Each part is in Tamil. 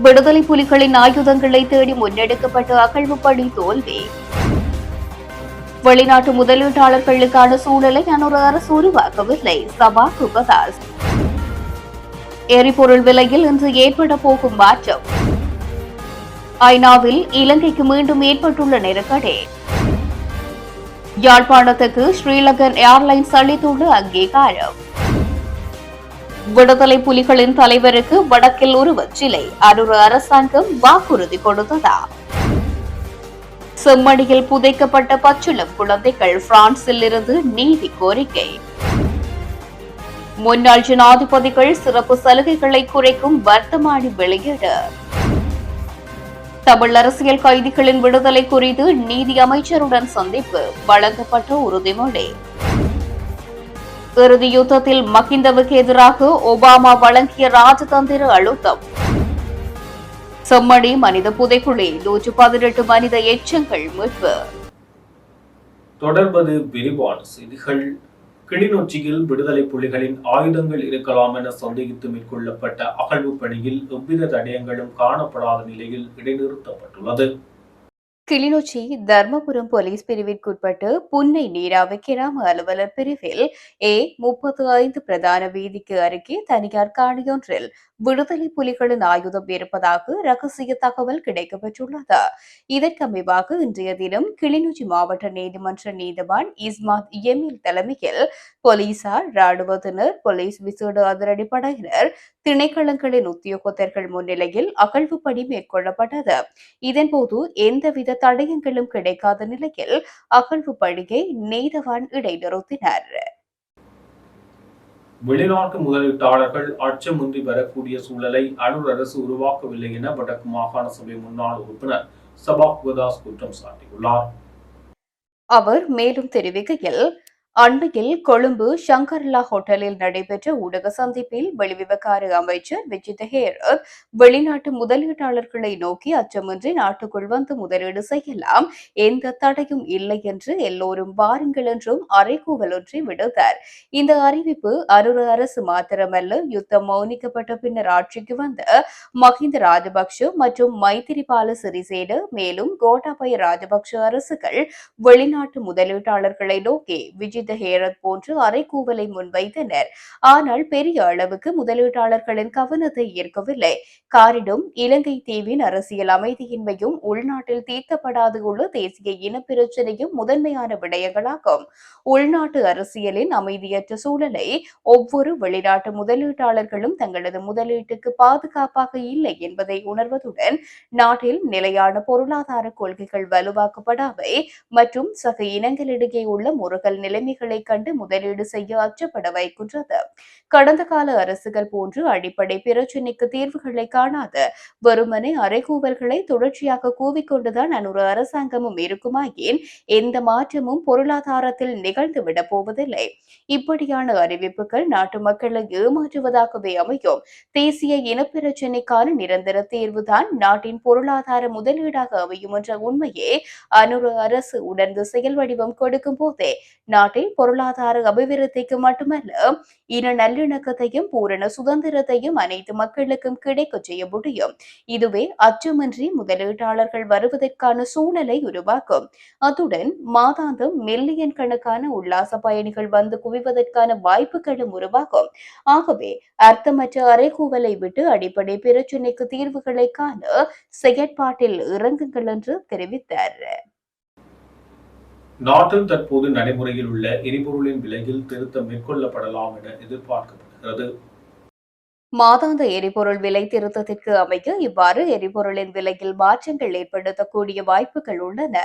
விடுதலை புலிகளின் ஆயுதங்களை தேடி முன்னெடுக்கப்பட்ட அகழ்வு பணி தோல்வி. வெளிநாட்டு முதலீட்டாளர்களுக்கான சூழலை அனொரு அரசு உருவாக்கவில்லை. சபா குகதாஸ். எரிபொருள் விலையில் இன்று ஏற்பட போகும் மாற்றம். ஐநாவில் இலங்கைக்கு மீண்டும் ஏற்பட்டுள்ள நெருக்கடி. யாழ்ப்பாணத்துக்கு ஸ்ரீலங்கன் ஏர்லைன்ஸ் அளித்துள்ள அங்கீகாரம். விடுதலை புலிகளின் தலைவருக்கு வடக்கில் உருவச்சிலை. அனொரு அரசாங்கம் வாக்குறுதி கொடுத்ததா? செம்மடியில் புதைக்கப்பட்ட பச்சிளம் குழந்தைகள் பிரான்சில் இருந்து நீதி கோரிக்கை. முன்னாள் ஜனாதிபதிகள் சிறப்பு சலுகைகளை குறைக்கும் வர்த்தமானி வெளியீடு. தமிழ் அரசியல் கைதிகளின் விடுதலை குறித்து நீதி அமைச்சருடன் சந்திப்பு. வழங்கப்பட்ட உறுதிமொழி. இறுதி யுத்தத்தில் மஹிந்தவுக்கு எதிராக ஒபாமா வழங்கிய ராஜதந்திர அழுத்தம். செம்மணி மனித புதைக்குழி 118 மனித எச்சங்கள் மீட்பு. தொடர்பது விரிவான செய்திகள். கிளிநொச்சியில் விடுதலை புலிகளின் ஆயுதங்கள் இருக்கலாம் என சந்தேகித்து மேற்கொள்ளப்பட்ட அகழ்வு பணியில் எவ்வித தடயங்களும் காணப்படாத நிலையில் இடைநிறுத்தப்பட்டுள்ளது. கிளிநொச்சி தர்மபுரம் போலீஸ் பிரிவிற்குட்பட்டு புன்னை நீராவி கிராம அலுவலர் பிரிவில் A35 பிரதான வீதிக்கு அருகே தனியார் காணியொன்றில் விடுதலை புலிகளின் ஆயுதம் இருப்பதாக ரகசிய தகவல் கிடைக்கப்பெற்றுள்ளது. இதற்கமைவாக இன்றைய தினம் கிளிநொச்சி மாவட்ட நீதிமன்ற நீதிவான் இஸ்மாத் எமில் தலைமையில் போலீசார், ராணுவத்தினர், போலீஸ் விசேட அதிரடிப்படையினர், திணைக்களங்களின் உத்தியோகத்தர்கள் முன்னிலையில் அகழ்வு பணி மேற்கொள்ளப்பட்டது. இதன்போது எந்தவித தடயங்களும் கிடைக்காத நிலையில் அகழ்வு பணியை நீதவான் இடைநிறுத்தினர். வெளிநாட்டு முதலீட்டாளர்கள் அச்சமின்றி வரக்கூடிய சூழலை அனுர் அரசு உருவாக்கவில்லை என வடக்கு மாகாண சபை முன்னாள் உறுப்பினர் சபா குகதாஸ் குற்றம் சாட்டியுள்ளார். அவர் மேலும் தெரிவிக்கையில், அண்மையில் கொழும்பு ஷங்கர்லா ஹோட்டலில் நடைபெற்ற ஊடக சந்திப்பில் வெளிவிவகார அமைச்சர் விஜித ஹேரத் வெளிநாட்டு முதலீட்டாளர்களை நோக்கி அச்சமின்றி நாட்டுக்குள் வந்து முதலீடு செய்யலாம், எந்த தடையும் இல்லை என்று எல்லோரும் வாருங்கள் என்றும் அறைகூவல் ஒன்றை விடுத்தார். இந்த அறிவிப்பு அனுர அரசு மாத்திரமல்ல, யுத்தம் மௌனிக்கப்பட்ட பின்னர் ஆட்சிக்கு வந்த மஹிந்த ராஜபக்ஷ மற்றும் மைத்திரிபால சிறிசேன மேலும் கோட்டாபய ராஜபக்ஷ அரசுகள் வெளிநாட்டு முதலீட்டாளர்களை நோக்கி விஜித ஹேரத் போன்று அறைகூவலை முன்வைத்தனர். ஆனால் பெரிய அளவுக்கு முதலீட்டாளர்களின் கவனத்தை ஈர்க்கவில்லை. காரணம் இலங்கை தீவின் அரசியல் அமைதியின்மையும் உள்நாட்டில் தீர்க்கப்படாது உள்ள தேசிய இனப்பிரச்சினையும் முதன்மையான விடயங்களாகும். உள்நாட்டு அரசியலின் அமைதியற்ற சூழலை ஒவ்வொரு வெளிநாட்டு முதலீட்டாளர்களும் தங்களது முதலீட்டுக்கு பாதுகாப்பாக இல்லை என்பதை உணர்வதுடன் நாட்டில் நிலையான பொருளாதார கொள்கைகள் வலுவாக்கப்படாமை மற்றும் சக இனங்களிடையே உள்ள முறுகல் நிலைமைகளை கண்டு முதலீடு செய்ய அச்சப்பட வைக்கின்றது. கடந்த கால அரசுகள் போன்று அடிப்படை பிரச்சினைக்கு தீர்வுகளை காணாத வெறுமனே அறைகூவல்களை தொடர்ச்சியாக கூவிக்கொண்டுதான் அனுர அரசாங்கமும் இருக்குமாயின் எந்த மாற்றமும் பொருளாதாரத்தில் நிகழ்ந்துவிடப் போவதில்லை. இப்படியான அறிவிப்புகள் நாட்டு மக்களை ஏமாற்றுவதாகவே அமையும். தேசிய இனப்பிரச்சினைக்கான நிரந்தர தீர்வுதான் நாட்டின் பொருளாதார முதலீடாக அமையும் என்ற உண்மையே அனுர அரசு உணர்ந்து செயல் வடிவம் கொடுக்கும் போதே நாட்டில் பொருளாதார அபிவிருத்திக்கு மட்டுமல்ல, இன நல்லிணக்கத்தையும் பூரண சுதந்திரத்தையும் அனைத்து மக்களுக்கும் கிடைக்க செய்ய முடியும். இதுவே அச்சமின்றி முதலீட்டாளர்கள் வருவதற்கான சூழலை உருவாக்கும். அத்துடன் மாதாந்தம் மில்லியன் கணக்கான உல்லாச பயணிகள் வந்து குவிவதற்கான வாய்ப்புகளும் உருவாகும். ஆகவே அர்த்தமற்ற அறைகூவலை விட்டு அடிப்படை பிரச்சினைக்கு தீர்வுகளை காண செயற்பாட்டில் இறங்குங்கள் என்று தெரிவித்தார். நாட்டில் தற்போது நடைமுறையில் உள்ள எரிபொருளின் விலையில் திருத்தம் மேற்கொள்ளப்படலாம் என எதிர்பார்க்கப்படுகிறது. மாதாந்த எரிபொருள் விலை திருத்தத்திற்கு அமைய இவ்வாறு எரிபொருளின் விலையில் மாற்றங்கள் ஏற்படுத்தக்கூடிய வாய்ப்புகள் உள்ளன.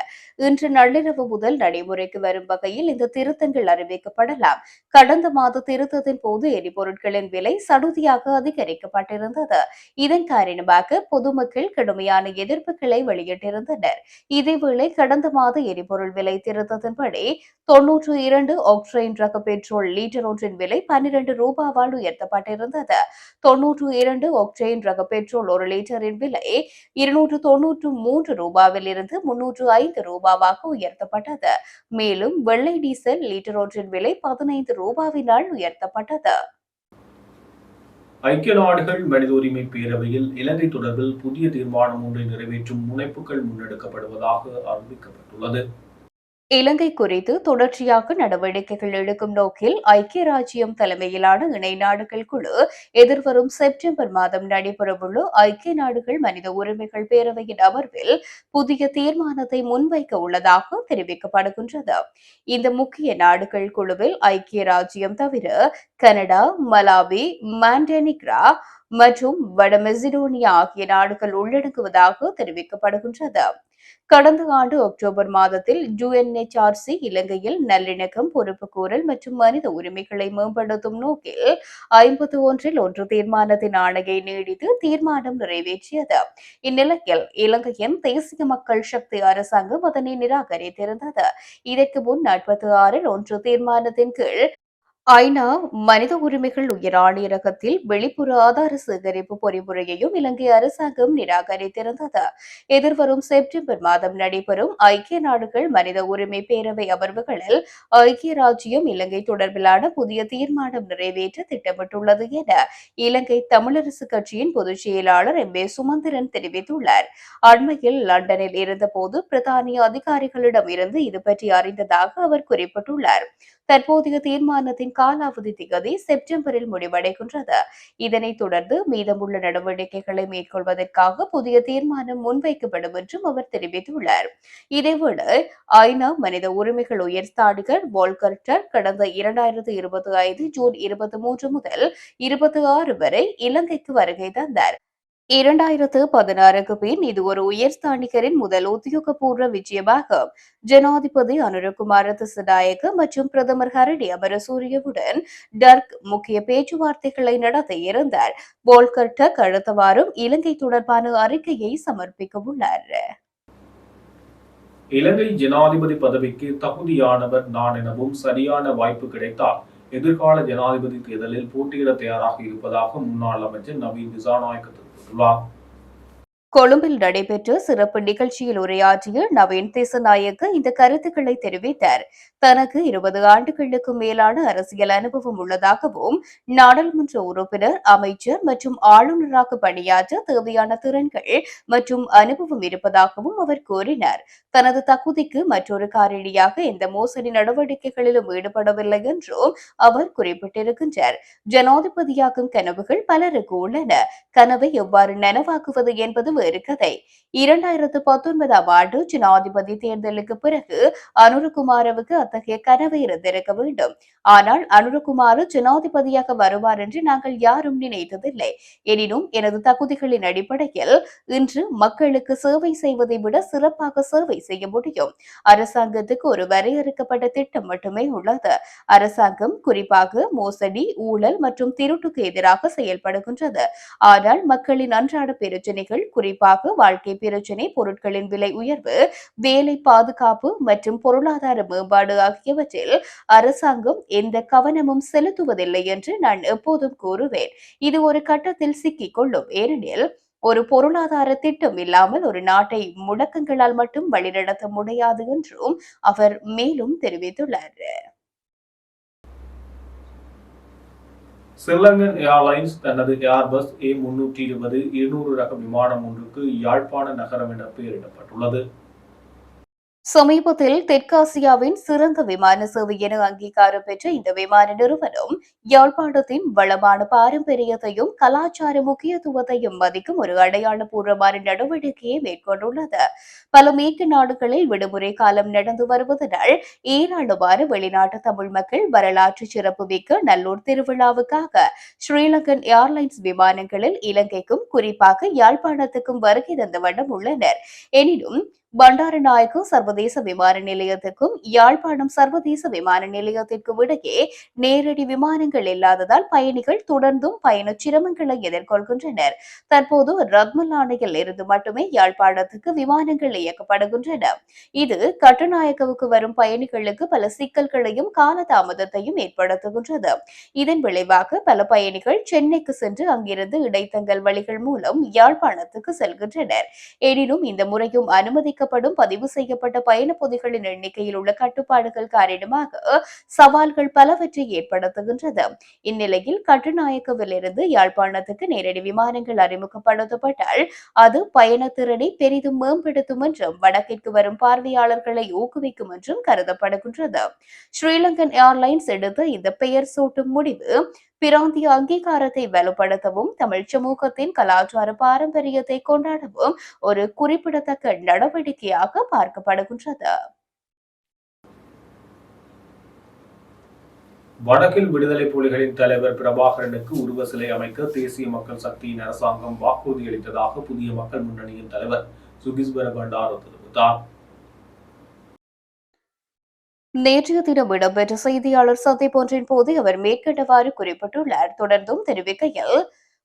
இன்று நள்ளிரவு முதல் நடைமுறைக்கு வரும் வகையில் இந்த திருத்தங்கள் அறிவிக்கப்படலாம். கடந்த மாத திருத்தத்தின் போது எரிபொருட்களின் விலை சடுதியாக அதிகரிக்கப்பட்டிருந்தது. இதன் காரணமாக பொதுமக்கள் கடுமையான எதிர்ப்புகளை வெளியிட்டிருந்தனர். இதேவேளை கடந்த மாத எரிபொருள் விலை திருத்தத்தின்படி 92 ஒக்டேன் ரக பெட்ரோல் லீட்டர் ஒன்றின் விலை 12 ரூபாவால் உயர்த்தப்பட்டிருந்தது. 92 ஒக்டேன் ரக பெட்ரோல் ஒரு லிட்டரின் விலை 293 ரூபாவில் இருந்து 305 ரூபாவாக உயர்த்தப்பட்டது. மேலும் வெள்ளை டீசல் லீட்டர் ஒன்றின் விலை 15 ரூபாவினால் உயர்த்தப்பட்டது. ஐக்கிய நாடுகள் மனித உரிமை பேரவையில் இலங்கை தொடர்பில் புதிய தீர்மானம் ஒன்றை நிறைவேற்றும் முனைப்புகள் முன்னெடுக்கப்படுவதாக அறிவிக்கப்பட்டுள்ளது. இலங்கை குறித்து தொடர்ச்சியாக நடவடிக்கைகள் எடுக்கும் நோக்கில் ஐக்கிய ராஜ்யம் தலைமையிலான இணை நாடுகள் குழு எதிர்வரும் செப்டம்பர் மாதம் நடைபெறவுள்ள ஐக்கிய நாடுகள் மனித உரிமைகள் பேரவையின் அமர்வில் புதிய தீர்மானத்தை முன்வைக்க உள்ளதாக தெரிவிக்கப்படுகின்றது. இந்த முக்கிய நாடுகள் குழுவில் ஐக்கிய ராஜ்யம் தவிர கனடா, மலாவி, மாண்டெனிக்ரா மற்றும் வட மெசிடோனியா ஆகிய நாடுகள் உள்ளடங்குவதாக தெரிவிக்கப்படுகின்றது. கடந்த ஆண்டு அக்டோபர் மாதத்தில் யுஎன்எச்ஆர்சி இலங்கையில் நல்லிணக்கம், பொறுப்புக்கூறல் மற்றும் மனித உரிமைகளை மேம்படுத்தும் நோக்கில் 51 தீர்மானத்தின் ஆணையை நீடித்து தீர்மானம் நிறைவேற்றியது. இந்நிலையில் இலங்கையின் தேசிய மக்கள் சக்தி அரசாங்கம் அதனை நிராகரித்திருந்தது. இதற்கு முன் 46 தீர்மானத்தின் கீழ் ஐநா மனித உரிமைகள் உயர் ஆணையரகத்தில் வெளிப்புற ஆதார சேகரிப்பு பொறிமுறையையும் இலங்கை அரசாங்கம் நிராகரித்திருந்தது. எதிர்வரும் செப்டம்பர் மாதம் நடைபெறும் ஐக்கிய நாடுகள் மனித உரிமை பேரவை அமர்வுகளில் ஐக்கிய ராஜ்யம் இலங்கை தொடர்பிலான புதிய தீர்மானம் நிறைவேற்ற திட்டமிட்டுள்ளது என இலங்கை தமிழரசு கட்சியின் பொதுச் செயலாளர் எம் ஏ சுமந்திரன் தெரிவித்துள்ளார். அண்மையில் லண்டனில் இருந்தபோது பிரித்தானிய அதிகாரிகளிடம் இருந்து இது பற்றி அறிந்ததாக அவர் குறிப்பிட்டுள்ளார். தற்போதைய தீர்மானத்தின் காலாவதி திகதி செப்டம்பரில் முடிவடைகின்றது. இதனைத் தொடர்ந்து மீதமுள்ள நடவடிக்கைகளை மேற்கொள்வதற்காக புதிய தீர்மானம் முன்வைக்கப்படும் என்றும் அவர் தெரிவித்துள்ளார். இதேவேளை ஐநா மனித உரிமைகள் உயர்ஸ்தானிகர் வோல்கர் டர்க் கடந்த 2025 ஜூன் 23 முதல் 26 வரை இலங்கைக்கு வருகை தந்தார். 2016க்கு பின் இது ஒரு உயர்ஸ்தானிகரின் முதல் உத்தியோகபூர்வ விஜயமாகும். ஜனாதிபதி அனுரகுமார திசாநாயக்க மற்றும் பிரதமர் ஹரணி அமரசூரியவுடன் டர்க் முக்கிய பேச்சுவார்த்தைகளை நடத்தியிருந்தார். வோல்கர் டர்க் அடுத்த வாரம் இலங்கை தொடர்பான அறிக்கையை சமர்ப்பிக்க உள்ளார். இலங்கை ஜனாதிபதி பதவிக்கு தகுதியானவர் நான் எனவும் சரியான வாய்ப்பு கிடைத்தால் எதிர்கால ஜனாதிபதி தேர்தலில் போட்டியிட தயாராக இருப்பதாக முன்னாள் அமைச்சர் நவீன் திசாநாயக்க தெரிவித்துள்ளார். கொழும்பில் நடைபெற்ற சிறப்பு நிகழ்ச்சியில் உரையாற்றிய நவீன் திசாநாயக்க இந்த கருத்துக்களை தெரிவித்தார். தனக்கு 20 ஆண்டுகளுக்கு மேலான அரசியல் அனுபவம் உள்ளதாகவும் நாடாளுமன்ற உறுப்பினர், அமைச்சர் மற்றும் ஆளுநராக பணியாற்ற தேவையான திறன்கள் மற்றும் அனுபவம் இருப்பதாகவும் அவர் கூறினார். தனது தகுதிக்கு மற்றொரு காரணியாக எந்த மோசடி நடவடிக்கைகளிலும் ஈடுபடவில்லை என்றும் அவர் குறிப்பிட்டிருக்கின்றார். ஜனாதிபதியாகும் கனவுகள் பலருக்கு உள்ளன. கனவை எவ்வாறு நனவாக்குவது என்பது வேறு கதை. 2019ஆம் ஆண்டு ஜனாதிபதி தேர்தலுக்கு பிறகு அனுரகுமாரவுக்கு அத்தகைய கனவு இருந்திருக்க வேண்டும். ஆனால் அனுரகுமார ஜனாதிபதியாக வருவார் என்று நாங்கள் யாரும் நினைத்ததில்லை. எனினும் எனது தகுதிகளின் அடிப்படையில் இன்று மக்களுக்கு சேவை செய்வதை விட சிறப்பாக சேவை செய்ய முடியும். அரசாங்கத்துக்கு ஒரு வரையறுக்கப்பட்ட திட்டம் மட்டுமே உள்ளது. அரசாங்கம் குறிப்பாக மோசடி, ஊழல் மற்றும் திருட்டுக்கு எதிராக செயல்படுகின்றது. ஆனால் மக்களின் அன்றாட பிரச்சினைகள், குறிப்பாக வாழ்க்கை பிரச்சினை, பொருட்களின் விலை உயர்வு, வேலை பாதுகாப்பு மற்றும் பொருளாதார மேம்பாடு ஆகியவற்றில் அரசாங்கம் எந்த கவனமும் செலுத்துவதில்லை என்று நான் எப்போதும் கூறுவேன். இது ஒரு கட்டத்தில் சிக்கிக் கொள்ளும். ஏனெனில் ஒரு பொருளாதார திட்டம் இல்லாமல் ஒரு நாட்டை முடக்கங்களால் மட்டும் வழிநடத்த முடியாது என்றும் அவர் மேலும் தெரிவித்துள்ளார். ஸ்ரீலங்கன் ஏர்லைன்ஸ் தனது ஏர்பஸ் A320 200 ரக விமானம் ஒன்றுக்கு யாழ்ப்பாண நகரம் என பெயரிடப்பட்டுள்ளது. சமீபத்தில் தெற்காசியாவின் சிறந்த விமான சேவை என அங்கீகாரம் பெற்ற இந்த விமான நிறுவனம் யாழ்ப்பாணத்தின் வளமான பாரம்பரியத்தையும் கலாச்சார முக்கியத்துவத்தையும் மதிக்கும் ஒரு அடையாளபூர்வமான நடவடிக்கையை மேற்கொண்டுள்ளது. பல மேற்கு நாடுகளில் விடுமுறை காலம் நடந்து வருவதனால் ஏராளமான வெளிநாட்டு தமிழ் மக்கள் வரலாற்று சிறப்புமிக்க நல்லூர் திருவிழாவுக்காக ஸ்ரீலங்கன் ஏர்லைன்ஸ் விமானங்களில் இலங்கைக்கும் குறிப்பாக யாழ்ப்பாணத்துக்கும் வருகை தந்த வண்ணம் உள்ளனர். எனினும் பண்டாரநாயக்கு சர்வதேச விமான நிலையத்திற்கும் யாழ்ப்பாணம் சர்வதேச விமான நிலையத்திற்கும் இடையே நேரடி விமானங்கள் இல்லாததால் பயணிகள் தொடர்ந்தும் பயண சிரமங்களை எதிர்கொள்கின்றனர். தற்போது ரத்மலானையில் இருந்து மட்டுமே யாழ்ப்பாணத்துக்கு விமானங்கள் இயக்கப்படுகின்றன. இது கட்டுநாயக்கவுக்கு வரும் பயணிகளுக்கு பல சிக்கல்களையும் காலதாமதத்தையும் ஏற்படுத்துகின்றது. இதன் விளைவாக பல பயணிகள் சென்னைக்கு சென்று அங்கிருந்து இடைத்தங்கல் வழிகள் மூலம் யாழ்ப்பாணத்துக்கு செல்கின்றனர். எனினும் இந்த முறையும் அனுமதி அனுமதிக்கப்படும் பதிவு செய்யப்பட்ட பயண பொதிகளின் எண்ணிக்கையில் உள்ள கட்டுப்பாடுகள் காரணமாக சவால்கள் பலவற்றை ஏற்படுத்துகின்றது. இந்நிலையில் கட்டுநாயக்கவிலிருந்து யாழ்ப்பாணத்துக்கு நேரடி விமானங்கள் அறிமுகப்படுத்தப்பட்டால் அது பயணத்திறனை பெரிதும் மேம்படுத்தும் என்றும் வடக்கிற்கு வரும் பார்வையாளர்களை ஊக்குவிக்கும் என்றும் கருதப்படுகின்றது. ஸ்ரீலங்கன் ஏர்லைன்ஸ் எடுத்த இந்த பெயர் சூட்டும் முடிவு பிராந்திய அங்கீகாரத்தை வலுப்படுத்தவும் தமிழ் சமூகத்தின் கலாச்சார பாரம்பரியத்தை கொண்டாடவும் ஒரு குறிப்பிடத்தக்க நடவடிக்கையாக பார்க்கப்படுகின்றது. வடக்கில் விடுதலை புலிகளின் தலைவர் பிரபாகரனுக்கு உருவ சிலை அமைக்க தேசிய மக்கள் சக்தியின் அரசாங்கம் வாக்குறுதியளித்ததாக புதிய மக்கள் முன்னணியின் தலைவர் சுகிஸ்வர பண்டார தெரிவித்தார். நேற்றைய தினம் இடம்பெற்ற செய்தியாளர் சந்திப்பொன்றின் போது அவர் மேற்கண்டவாறு குறிப்பிட்டுள்ளார். தொடர்ந்தும் தெரிவிக்கையில்,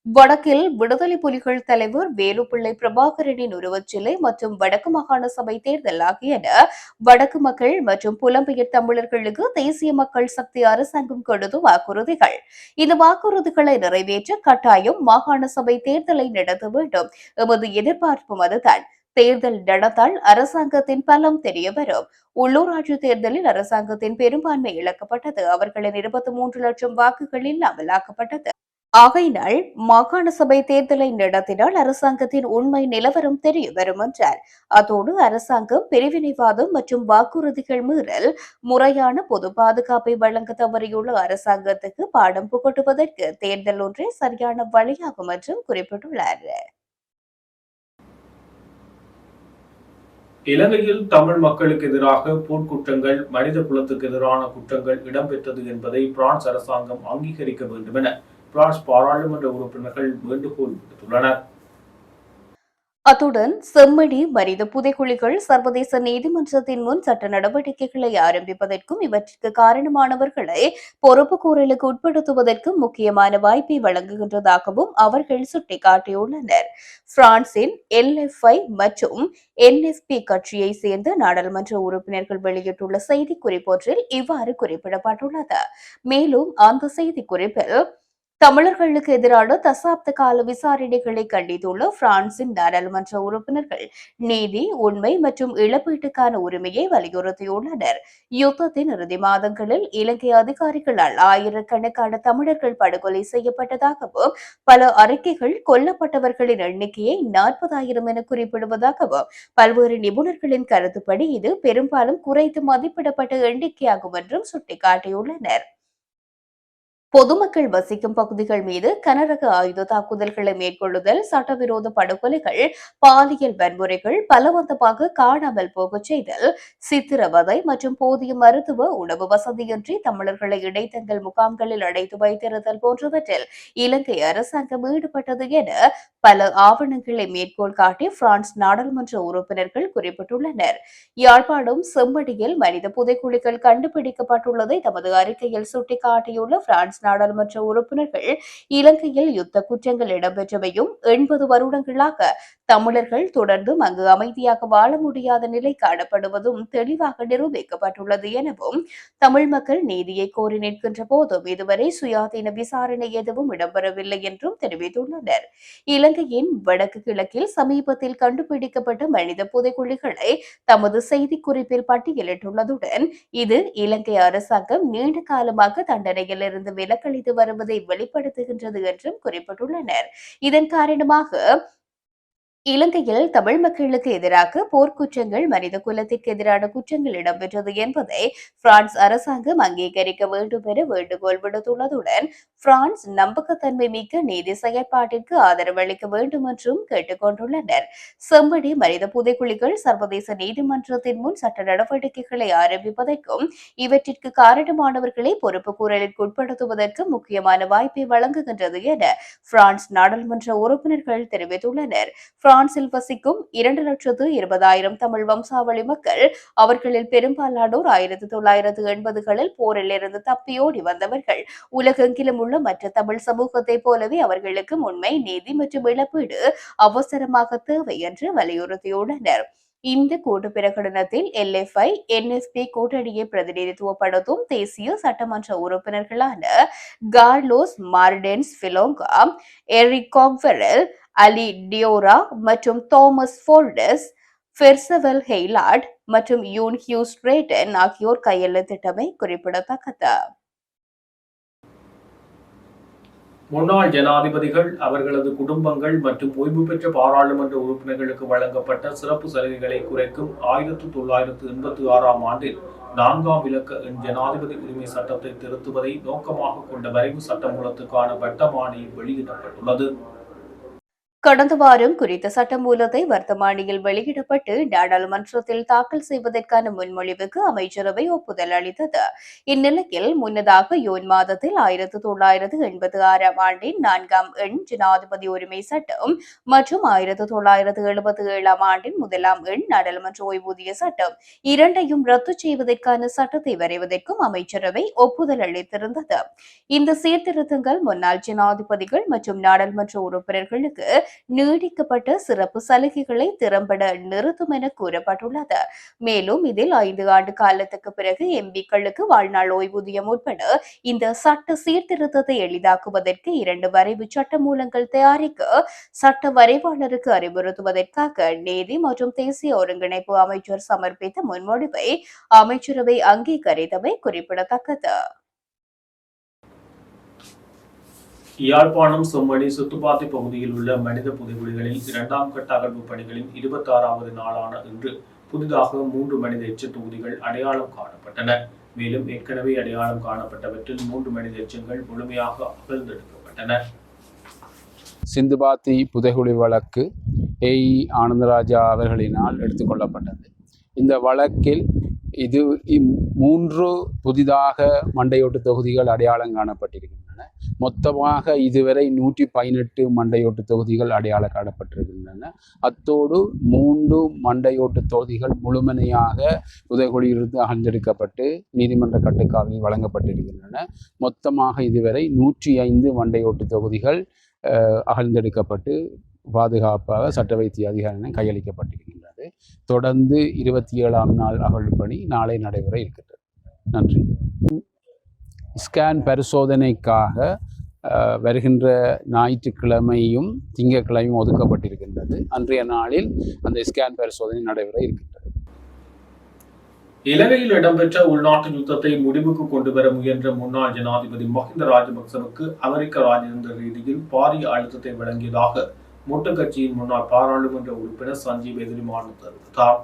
வடக்கில் விடுதலை புலிகள் தலைவர் வேலுப்பிள்ளை பிரபாகரனின் உருவச்சிலை மற்றும் வடக்கு மாகாண சபை தேர்தல் ஆகியன வடக்கு மக்கள் மற்றும் புலம்பெயர் தமிழர்களுக்கு தேசிய மக்கள் சக்தி அரசாங்கம் கொடுத்த வாக்குறுதிகள். இந்த வாக்குறுதிகளை நிறைவேற்ற கட்டாயம் மாகாண சபை தேர்தலை நடத்த வேண்டும். எமது எதிர்பார்ப்பும் அதுதான். தேர்தல் நடந்தால் அரசாங்கத்தின் பலம் தெரிய வரும். உள்ளூராட்சி தேர்தலில் அரசாங்கத்தின் பெரும்பான்மை இழக்கப்பட்டது. அவர்களின் 23 லட்சம் வாக்குகள் இல்லாமல் ஆக்கப்பட்டது. ஆகையினால் மாகாண சபை தேர்தலை நடத்தினால் அரசாங்கத்தின் உண்மை நிலவரம் தெரிய வரும் என்றார். அதோடு அரசாங்கம் பிரிவினைவாதம் மற்றும் வாக்குறுதிகள் மீறல், முறையான பொது பாதுகாப்பை வழங்க தவறியுள்ள அரசாங்கத்துக்கு பாடம் புகட்டுவதற்கு தேர்தல் ஒன்றே சரியான வழியாகும் என்றும் குறிப்பிட்டுள்ளார். இலங்கையில் தமிழ் மக்களுக்கு எதிராக போர்க்குற்றங்கள், மனித குலத்துக்கு எதிரான குற்றங்கள் இடம்பெற்றது என்பதை பிரான்ஸ் அரசாங்கம் அங்கீகரிக்க வேண்டும் என பிரான்ஸ் பாராளுமன்ற உறுப்பினர்கள் வேண்டுகோள் விடுத்துள்ளனர். அத்துடன் செம்மணி மனித புதைக்குழிகள் சர்வதேச நீதிமன்றத்தின் முன் சட்ட நடவடிக்கைகளை ஆரம்பிப்பதற்கும் இவற்றிற்கு காரணமானவர்களை பொறுப்பு கூறலுக்கு உட்படுத்துவதற்கும் முக்கியமான வாய்ப்பை வழங்குகின்றதாகவும் அவர்கள் சுட்டிக்காட்டியுள்ளனர். பிரான்சின் எல்எஃப்ஐ மற்றும் என்எஃப்பி கட்சியை சேர்ந்த நாடாளுமன்ற உறுப்பினர்கள் வெளியிட்டுள்ள செய்திக்குறிப்பொன்றில் இவ்வாறு குறிப்பிடப்பட்டுள்ளது. மேலும் அந்த செய்திக்குறிப்பில் தமிழர்களுக்கு எதிரான தசாப்த கால விசாரணைகளை கண்டித்துள்ள பிரான்சின் நாடாளுமன்ற உறுப்பினர்கள் நீதி, உண்மை மற்றும் இழப்பீட்டுக்கான உரிமையை வலியுறுத்தியுள்ளனர். யுத்தத்தின் இறுதி மாதங்களில் இலங்கை அதிகாரிகளால் ஆயிரக்கணக்கான தமிழர்கள் படுகொலை செய்யப்பட்டதாகவும் பல அறிக்கைகள் கொல்லப்பட்டவர்களின் எண்ணிக்கையை 40,000 என குறிப்பிடுவதாகவும் பல்வேறு நிபுணர்களின் கருத்துப்படி இது பெரும்பாலும் குறைத்து மதிப்பிடப்பட்ட எண்ணிக்கையாகும் என்றும் சுட்டிக்காட்டியுள்ளனர். பொதுமக்கள் வசிக்கும் பகுதிகள் மீது கனரக ஆயுத தாக்குதல்களை மேற்கொள்ளுதல், சட்டவிரோத படுகொலைகள், பாலியல் வன்முறைகள், பலவந்தமாக காணாமல் போகச் செய்தல், சித்திரவதை மற்றும் போதிய மருத்துவ உணவு வசதியின்றி தமிழர்களை இடைத்தங்கள் முகாம்களில் அடைத்து வைத்திருத்தல் போன்றவற்றில் இலங்கை அரசாங்கம் ஈடுபட்டது என பல ஆவணங்களை மேற்கோள் காட்டி பிரான்ஸ் நாடாளுமன்ற உறுப்பினர்கள் குறிப்பிட்டுள்ளனர். யாழ்ப்பாணம் செம்மடியில் மனித புதைக்குழிகள் கண்டுபிடிக்கப்பட்டுள்ளதை தமது அறிக்கையில் சுட்டிக்காட்டியுள்ள பிரான்ஸ் நாடாளுமன்ற உறுப்பினர்கள் இலங்கையில் யுத்த குற்றங்கள் இடம்பெற்றவையும் 80 வருடங்களாக தமிழர்கள் தொடர்ந்தும் அங்கு அமைதியாக வாழ முடியாத நிலை காணப்படுவதும் தெளிவாக நிரூபிக்கப்பட்டுள்ளது எனவும் தமிழ் மக்கள் நீதியை கோரி நிற்கின்ற போதும் இதுவரை சுயாதீன விசாரணை எதுவும் இடம்பெறவில்லை என்றும் தெரிவித்துள்ளனர். இலங்கையின் வடக்கு கிழக்கில் சமீபத்தில் கண்டுபிடிக்கப்பட்ட மனித புதைக்குழிகளை தமது செய்திக்குறிப்பில் பட்டியலிட்டுள்ளதுடன் இது இலங்கை அரசாங்கம் நீண்ட காலமாக தண்டனையில் இருந்து விலக்களித்து வருவதை வெளிப்படுத்துகின்றது என்றும் குறிப்பிட்டுள்ளனர். இதன் காரணமாக இலங்கையில் தமிழ் மக்களுக்கு எதிராக போர்க்குற்றங்கள், மனித குலத்திற்கு எதிரான குற்றங்கள் இடம்பெற்றது என்பதை பிரான்ஸ் அரசாங்கம் அங்கீகரிக்க வேண்டும் என வேண்டுகோள் விடுத்துள்ளதுடன் பிரான்ஸ் நம்பகத்தன்மை மிக்க நீதி செயற்பாட்டிற்கு ஆதரவு அளிக்க வேண்டும் என்றும் கேட்டுக் கொண்டுள்ளனர். செம்மடி மனித புதைக்குழிகள் சர்வதேச நீதிமன்றத்தின் முன் சட்ட நடவடிக்கைகளை ஆரம்பிப்பதற்கும் இவற்றிற்கு காரணமானவர்களை பொறுப்பு கூறலுக்கு உட்படுத்துவதற்கும் முக்கியமான வாய்ப்பை வழங்குகின்றது என பிரான்ஸ் நாடாளுமன்ற உறுப்பினர்கள் தெரிவித்துள்ளனர். பிரான்சில் வசிக்கும் 2,20,000 தமிழ் வம்சாவளி மக்கள், அவர்களில் பெரும்பாலானோர் 1980களில் போரில் இருந்து தப்பியோடி வந்தவர்கள். உலகெங்கிலும் உள்ள மற்ற தமிழ் சமூகத்தைப் போலவே அவர்களுக்கும் உண்மை, நீதி மற்றும் இழப்பீடு அவசரமாக தேவை என்று வலியுறுத்தியுள்ளனர். இந்த கூட்டு பிரகடனத்தில் எல்எஃப்ஐ, என்எஃப்பி கூட்டணியை பிரதிநிதித்துவப்படுத்தும் தேசிய சட்டமன்ற உறுப்பினர்களான கார்லோஸ் மார்டென்ஸ் பிலோங்கா, எரிக் காக்வெரல், அலி டியோரா மற்றும் தோமஸ் போல்டஸ் பெர்சவல் ஹெய்லாட் மற்றும் யூன் ஹியூஸ் ரேட்டன் ஆகியோர் கையெழுத்திட்டமை குறிப்பிடத்தக்கது. முன்னாள் ஜனாதிபதிகள், அவர்களது குடும்பங்கள் மற்றும் ஓய்வு பெற்ற பாராளுமன்ற உறுப்பினர்களுக்கு வழங்கப்பட்ட சிறப்பு சலுகைகளை குறைக்கும் 1986ஆம் ஆண்டில் 4ஆம் இலக்க எண் ஜனாதிபதி உரிமை சட்டத்தை திருத்துவதை நோக்கமாக கொண்ட வரைவு சட்டமூலத்துக்கான வட்டமானி வெளியிடப்பட்டுள்ளது. கடந்த வாரம் குறித்த சட்டமூலத்தை வர்த்தமானியில் வெளியிடப்பட்டு நாடாளுமன்றத்தில் தாக்கல் செய்வதற்கான முன்மொழிவுக்கு அமைச்சரவை ஒப்புதல் அளித்தது. இந்நிலையில் முன்னதாக ஜூன் மாதத்தில் 1986ஆம் ஆண்டின் 4ஆம் எண் ஜனாதிபதி உரிமை சட்டம் மற்றும் 1977ஆம் ஆண்டின் 1ஆம் எண் நாடாளுமன்ற ஓய்வூதிய சட்டம் இரண்டையும் ரத்து செய்வதற்கான சட்டத்தை வரைவதற்கும் அமைச்சரவை ஒப்புதல் அளித்திருந்தது. இந்த சீர்திருத்தங்கள் முன்னாள் ஜனாதிபதிகள் மற்றும் நாடாளுமன்ற உறுப்பினர்களுக்கு நீடிக்கப்பட்ட சிறப்பு சலுகைகளை திறம்பட நிறுத்தும் என கூறப்பட்டுள்ளது. மேலும் இதில் 5 ஆண்டு காலத்துக்கு பிறகு எம்பிக்களுக்கு வாழ்நாள் ஓய்வூதியம் உட்பட இந்த சட்ட சீர்திருத்தத்தை எளிதாக்குவதற்கு 2 வரைவு சட்டமூலங்கள் தயாரிக்க சட்ட வரைவாளருக்கு அறிவுறுத்துவதற்காக நீதி மற்றும் தேசிய ஒருங்கிணைப்பு அமைச்சர் சமர்ப்பித்த முன்மொழிவை அமைச்சரவை அங்கீகரித்தமை குறிப்பிடத்தக்கது. யாழ்ப்பாணம் செம்மணி சுத்துப்பாத்தி பகுதியில் உள்ள மனித புதைகுழிகளில் 2ஆம் கட்ட அகழ்வு பணிகளின் 26வது நாளான இன்று புதிதாக 3 மனித எச்ச தொகுதிகள் அடையாளம் காணப்பட்டன. மேலும் ஏற்கனவே அடையாளம் காணப்பட்டவற்றில் 3 மனித எச்சங்கள் முழுமையாக அகழ்ந்தெடுக்கப்பட்டன. சிந்துபாத்தி புதைகுழி வழக்கு ஏஇ ஆனந்தராஜா அவர்களினால் எடுத்துக்கொள்ளப்பட்டது. இந்த வழக்கில் இது 3 புதிதாக மண்டையோட்டு தொகுதிகள் அடையாளம் காணப்பட்டிருக்கின்றன. மொத்தமாக இதுவரை 118 மண்டையோட்டு தொகுதிகள் அடையாளம் காணப்பட்டிருக்கின்றன. அத்தோடு 3 மண்டையோட்டு தொகுதிகள் முழுமையாக புதைகுழியிலிருந்து அகழ்ந்தெடுக்கப்பட்டு நீதிமன்ற கட்டுக்காவலில் வழங்கப்பட்டிருக்கின்றன. மொத்தமாக இதுவரை 105 மண்டையோட்டு தொகுதிகள் அகழ்ந்தெடுக்கப்பட்டு பாதுகாப்பாக சட்ட வைத்திய அதிகாரியிடம் கையளிக்கப்பட்டிருக்கின்றது. தொடர்ந்து 27ஆம் நாள் அகழ்வு பணி நாளை நடைபெற இருக்கின்றது. நன்றி. ஸ்கேன் பரிசோதனைக்காக வருகின்ற ஞாயிற்றுக்கிழமையும் திங்கட்கிழமையும் ஒதுக்கப்பட்டிருக்கின்றது. அன்றைய நாளில் அந்த ஸ்கேன் பரிசோதனை நடைபெற இருக்கின்றது. இலங்கையில் இடம்பெற்ற உள்நாட்டு யுத்தத்தை முடிவுக்கு கொண்டுவர முயன்ற முன்னாள் ஜனாதிபதி மஹிந்த ராஜபக்சவுக்கு அமெரிக்க ராஜதந்திர ரீதியில் பாரிய அழுத்தத்தை வழங்கியதாக மொட்டு கட்சியின் முன்னாள் பாராளுமன்ற உறுப்பினர் சஞ்சீவ் எதிரிமான் தெரிவித்தார்.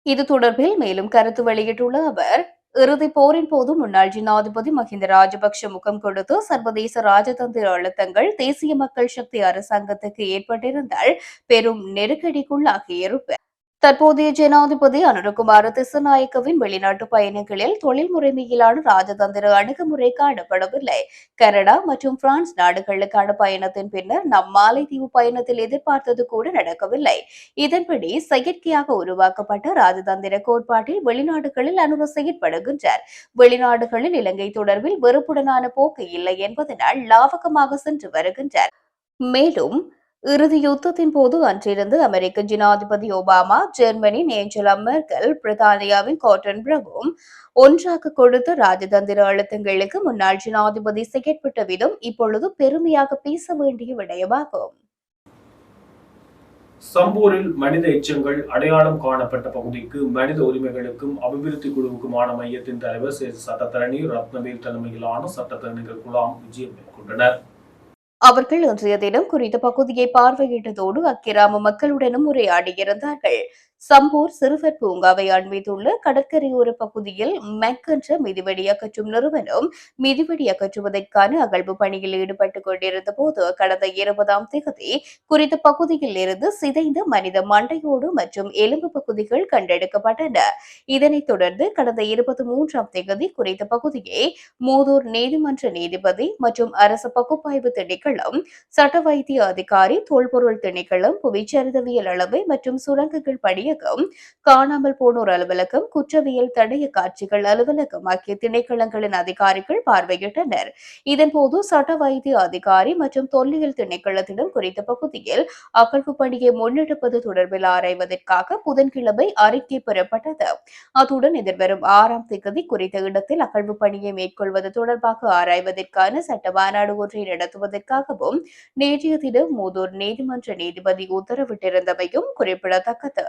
இது தொடர்பில் மேலும் கருத்து வெளியிட்டுள்ள அவர், இறுதிப் போரின் போது முன்னாள் ஜனாதிபதி மஹிந்த ராஜபக்ஷ முகம் கொடுத்து சர்வதேச ராஜதந்திர அழுத்தங்கள் தேசிய மக்கள் சக்தி அரசாங்கத்துக்கு ஏற்பட்டிருந்தால் பெரும் நெருக்கடிக்குள்ளாகியிருப்பார். தற்போதைய ஜனாதிபதி அனுரகுமார திசாநாயக்கவின் வெளிநாட்டு பயணங்களில் தொழில் முறைமையிலான ராஜதந்திர அணுகுமுறை காணப்படவில்லை. கனடா மற்றும் பிரான்ஸ் நாடுகளுக்கான பயணத்தின் பின்னர் நம் மாலைதீவு பயணத்தில் எதிர்பார்த்தது கூட நடக்கவில்லை. இதன்படி செயற்கையாக உருவாக்கப்பட்ட ராஜதந்திர கோட்பாட்டில் வெளிநாடுகளில் அனுர செயற்படுகின்றார். வெளிநாடுகளில் இலங்கை தொடர்பில் வெறுப்புடனான போக்கு இல்லை என்பதனால் லாவகமாக சென்று வருகின்றார். மேலும் இறுதி யுத்தத்தின் போது அன்றிருந்து அமெரிக்க ஜனாதிபதி ஒபாமா, ஜெர்மனியின் ஏஞ்சலா மெர்கல், பிரித்தானியாவின் கார்டன் பிரவும் ஒன்றாக கொடுத்த ராஜதந்திர அழுத்தங்களுக்கு முன்னாள் ஜனாதிபதி செயற்பட்ட விதம் இப்பொழுது பெருமையாக பேச வேண்டிய விடயமாகும். சம்பூரில் மனித எச்சங்கள் அடையாளம் காணப்பட்ட பகுதிக்கு மனித உரிமைகளுக்கும் அபிவிருத்தி குழுவுக்குமான மையத்தின் தலைவர் சட்டத்தரணி ரத்னவேல் தலைமையிலான சட்டத்தரணிகள் குழாம் விஜயம் மேற்கொண்டனர். அவர்கள் இன்றைய தினம் குறித்த பகுதியை பார்வையிட்டதோடு அக்கிராம மக்களுடனும் உரையாடியிருந்தார்கள். சம்பூர் சிறுவர் பூங்காவை அண்மித்துள்ள கடற்கரையோர பகுதியில் மெக் என்ற மிதிவெடி அகற்றும் நிறுவனம் மிதிவெடி அகற்றுவதற்கான அகழ்வு பணியில் ஈடுபட்டுக் கொண்டிருந்த போது கடந்த 20ஆம் தேதி குறித்த பகுதியில் இருந்து சிதைந்த மனித மண்டையோடு மற்றும் எலும்பு பகுதிகள் கண்டெடுக்கப்பட்டன. இதனைத் தொடர்ந்து கடந்த 23ஆம் தேதி குறித்த பகுதியை மூதூர் நீதிமன்ற நீதிபதி மற்றும் அரசு பகுப்பாய்வு திணைக்களம், சட்ட வைத்திய அதிகாரி, தொல்பொருள் திணைக்களம், புவிச்சரிதவியல் அளவை மற்றும் சுரங்கங்கள் பணியகம், காணாமல் போனோர் அலுவலகம், குற்றவியல் தடய காட்சிகள் அலுவலகம் ஆகிய திணைக்களங்களின் அதிகாரிகள் பார்வையிட்டனர். இதன்போது சட்ட வைத்திய அதிகாரி மற்றும் தொல்லியல் திணைக்களத்திடம் குறித்த பகுதியில் அகழ்வு பணியை முன்னெடுப்பது தொடர்பில் ஆராய்வதற்காக புதன்கிழமை அறிக்கை பெறப்பட்டது. அத்துடன் எதிர்வரும் 6ஆம் தேதி குறித்த இடத்தில் அகழ்வு பணியை மேற்கொள்வது தொடர்பாக ஆராய்வதற்கான சட்ட மாநாடு ஒன்றை நடத்துவதற்காகவும் நேற்றைய தினம் மூதூர் நீதிமன்ற நீதிபதி உத்தரவிட்டிருந்தமையும் குறிப்பிடத்தக்கது.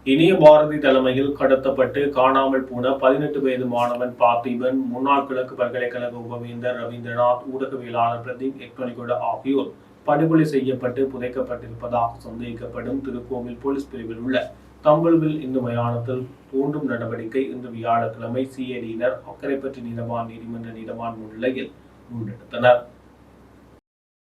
இனிய பாரதி தலைமையில் கடத்தப்பட்டு காணாமல் போன 18 வயது மாணவன் பார்த்திபன், முன்னாள் கிழக்கு பல்கலைக்கழக உபவேந்தர் ரவீந்திரநாத், ஊடகவியலாளர் பிரதீப் எக்டோனிகோட ஆகியோர் படுகொலை செய்யப்பட்டு புதைக்கப்பட்டிருப்பதாக சந்தேகிக்கப்படும் திருக்கோவில் போலீஸ் பிரிவில் உள்ள தம்புவில் இந்து மயானத்தில் தோண்டும் நடவடிக்கை இன்று வியாழக்கிழமை சிஐடியினர் அக்கரைப்பற்று நீதவான் நீதிமன்ற நீதவான் முன்னிலையில் முன்னெடுத்தனர்.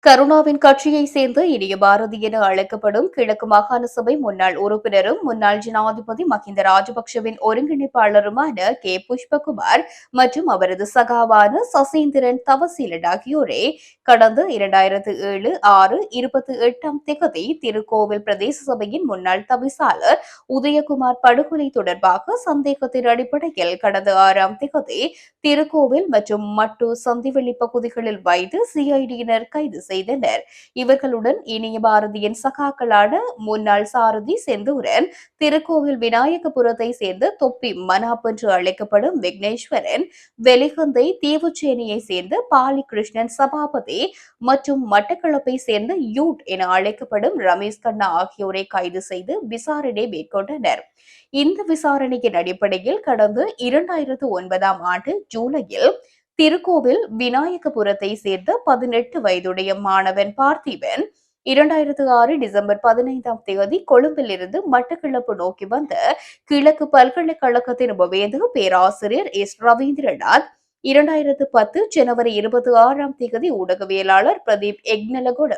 கருணாவின் கட்சியை சேர்ந்த இனிய பாரதி என அழைக்கப்படும் கிழக்கு மாகாண சபை முன்னாள் உறுப்பினரும் முன்னாள் ஜனாதிபதி மஹிந்த ராஜபக்சவின் ஒருங்கிணைப்பாளருமான கே புஷ்பகுமார் மற்றும் அவரது சகாவான சசீந்திரன் தவசீலன் ஆகியோரே கடந்த 2007/6/28 திருக்கோவில் பிரதேச சபையின் முன்னாள் தவிசாளர் உதயகுமார் படுகொலை தொடர்பாக சந்தேகத்தின் அடிப்படையில் கடந்த 6ஆம் தேதி திருக்கோவில் மற்றும் மட்டு சந்திவெளி பகுதிகளில் வைத்து சிஐடியினர் கைது செய்தனர். இவர்களுடன் இனிய பாரதியின் சகாக்களான முன்னாள் சாரதி செந்தூரன், திருக்கோவில் விநாயகபுரத்தை சேர்ந்த தொப்பி மனாப் என்று அழைக்கப்படும் விக்னேஸ்வரன், வெலிகந்தை தீவுச்சேனியை சேர்ந்த பாலிகிருஷ்ணன் சபாபதி மற்றும் மட்டக்களப்பை சேர்ந்த யூட் என அழைக்கப்படும் ரமேஷ் கண்ணா ஆகியோரை கைது செய்து விசாரணை மேற்கொண்டனர். இந்த விசாரணையின் அடிப்படையில் கடந்த 2009ஆம் ஆண்டு ஜூலையில் திருக்கோவில் விநாயகபுரத்தை சேர்ந்த 18 வயதுடைய மாணவன் பார்த்திபன் 2006 டிசம்பர் 15ஆம் தேதி கொழும்பில் இருந்து மட்டக்களப்பு நோக்கி வந்த கிழக்கு பல்கலைக்கழகத்தின் உபவேந்தர் பேராசிரியர் எஸ் ரவீந்திரநாத் 2010 ஜனவரி 26ஆம் தேதி ஊடகவியலாளர் பிரதீப் எக்னலகொட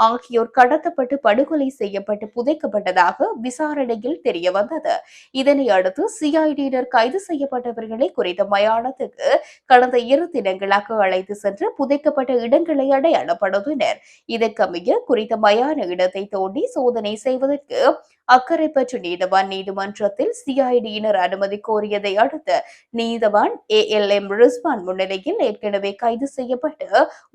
ஆகியோர் கடத்தப்பட்டு படுகொலை செய்யப்பட்டு புதைக்கப்பட்டதாக விசாரணையில் தெரியவந்தது. இதனை அடுத்து சிஐடியினர் கைது செய்யப்பட்டவர்களை குறித்த மயானத்துக்கு கடந்த 2 தினங்களாக அழைத்து சென்று புதைக்கப்பட்ட இடங்களை அடையாளப்படுத்தினர். இதற்கமைய குறித்த மயான இடத்தை தோண்டி சோதனை செய்வதற்கு அக்கரைப்பற்று நீதவான் நீதிமன்றத்தில் சிஐடியினர் அனுமதி கோரியதை அடுத்து நீதவான் ALM ரிஸ்வான் முன்னிலையில் ஏற்கனவே கைது செய்யப்பட்டு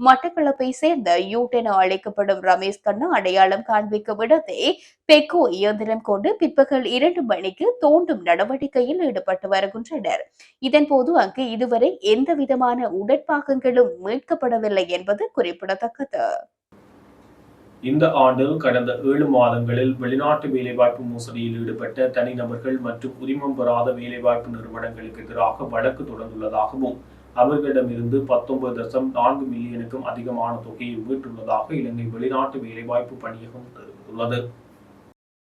மட்டக்களப்பை சேர்ந்த யூட் என அழைக்கப்படும் ரமேஷ் கண்ணா அடையாளம் காண்பிக்கும் இடத்தை பெக்கோ இயந்திரம் கொண்டு பிற்பகல் 2 மணிக்கு தோண்டும் நடவடிக்கையில் ஈடுபட்டு வருகின்றனர். இதன்போது அங்கு இதுவரை எந்த விதமான உடற்பாகங்களும் மீட்கப்படவில்லை என்பது குறிப்பிடத்தக்கது. இந்த ஆண்டில் கடந்த 7 மாதங்களில் வெளிநாட்டு வேலைவாய்ப்பு மோசடியில் ஈடுபட்ட தனிநபர்கள் மற்றும் உரிமம் பெறாத வேலைவாய்ப்பு நிறுவனங்களுக்கு எதிராக வழக்கு தொடர்ந்துள்ளதாகவும் அவர்களிடமிருந்து 19.4 மில்லியனுக்கும் அதிகமான தொகையை மீட்டுள்ளதாக இலங்கை வெளிநாட்டு வேலைவாய்ப்பு பணியகம் தெரிவித்துள்ளது.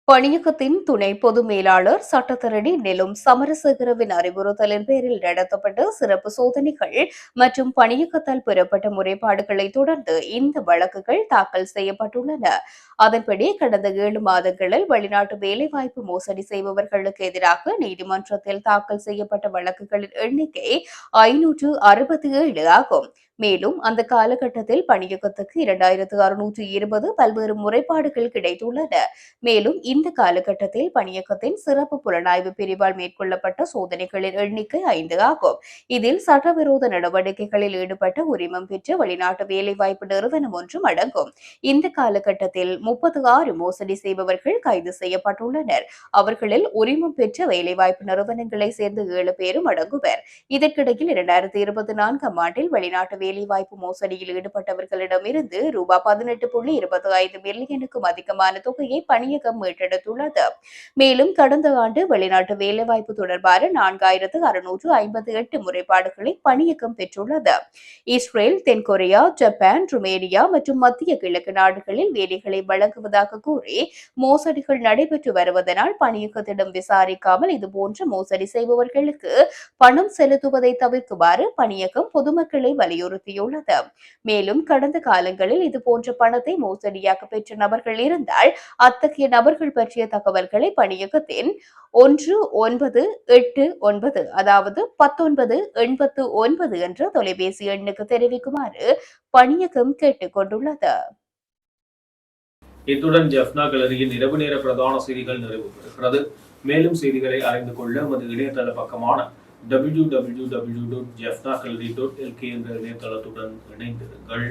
பணியகத்தின் துணை பொது மேலாளர் சட்டத்தரணி நெலும் சமரசேகரவின் அறிவுறுத்தலின் பேரில் நடத்தப்பட்ட சிறப்பு சோதனைகள் மற்றும் பணியகத்தால் பெறப்பட்ட முறைப்பாடுகளை தொடர்ந்து இந்த வழக்குகள் தாக்கல் செய்யப்பட்டுள்ளன. அதன்படி கடந்த 7 மாதங்களில் வெளிநாட்டு வேலைவாய்ப்பு மோசடி செய்பவர்களுக்கு எதிராக நீதிமன்றத்தில் தாக்கல் செய்யப்பட்ட வழக்குகளின் எண்ணிக்கை 567 ஆகும். மேலும் அந்த காலகட்டத்தில் பணியகத்துக்கு 2620 பல்வேறு முறைப்பாடுகள் கிடைத்துள்ளன. மேலும் இந்த காலகட்டத்தில் பணியகத்தின் சிறப்பு புலனாய்வு பிரிவால் மேற்கொள்ளப்பட்ட சோதனைகளின் எண்ணிக்கை 5 ஆகும். இதில் சட்டவிரோத நடவடிக்கைகளில் ஈடுபட்ட உரிமம் பெற்ற வெளிநாட்டு வேலைவாய்ப்பு நிறுவனம் ஒன்றும் அடங்கும். இந்த காலகட்டத்தில் 36 மோசடி செய்பவர்கள் கைது செய்யப்பட்டுள்ளனர். அவர்களில் உரிமம் பெற்ற வேலைவாய்ப்பு நிறுவனங்களை சேர்ந்த 7 பேரும் அடங்குவர். இதற்கிடையில் 2024ஆம் ஆண்டில் வெளிநாட்டு வேலைவாய்ப்பு மோசடியில் ஈடுபட்டவர்களிடமிருந்து ரூபாய் 18.25 மில்லியனுக்கும் அதிகமான தொகையை பணியகம் மீட்டெடுத்துள்ளது. மேலும் கடந்த ஆண்டு வெளிநாட்டு வேலைவாய்ப்பு தொடர்பான 4658 முறைப்பாடுகளை பணியகம் பெற்றுள்ளது. இஸ்ரேல், தென்கொரியா, ஜப்பான், ருமேனியா மற்றும் மத்திய கிழக்கு நாடுகளில் வேலைகளை வழங்குவதாக கூறி மோசடிகள் நடைபெற்று வருவதனால் பணியகத்திடம் விசாரிக்காமல் இதுபோன்ற மோசடி செய்பவர்களுக்கு பணம் செலுத்துவதை தவிர்க்குமாறு பணியகம் பொதுமக்களை வலியுறுத்தியுள்ளது. மேலும் கடந்த காலங்களில் இதுபோன்ற பணத்தை மோசடியாக பெற்ற நபர்கள் இருந்தால் அத்தகைய நபர்கள் பற்றிய தகவல்களை பணியகத்தின் 1989 அதாவது 1989 என்ற தொலைபேசி எண்ணுக்கு தெரிவிக்குமாறு பணியகம் கேட்டுக் கொண்டுள்ளது. இத்துடன் ஜெஃப்னா கேலரியின் இரவு நேர பிரதான செய்திகள் நிறைவு பெறுகிறது. மேலும் செய்திகளை அறிந்து கொள்ள நமது இணையதள பக்கமான www.jeffnagallery.lk என்ற இணையதளத்துடன் இணைந்திருங்கள்.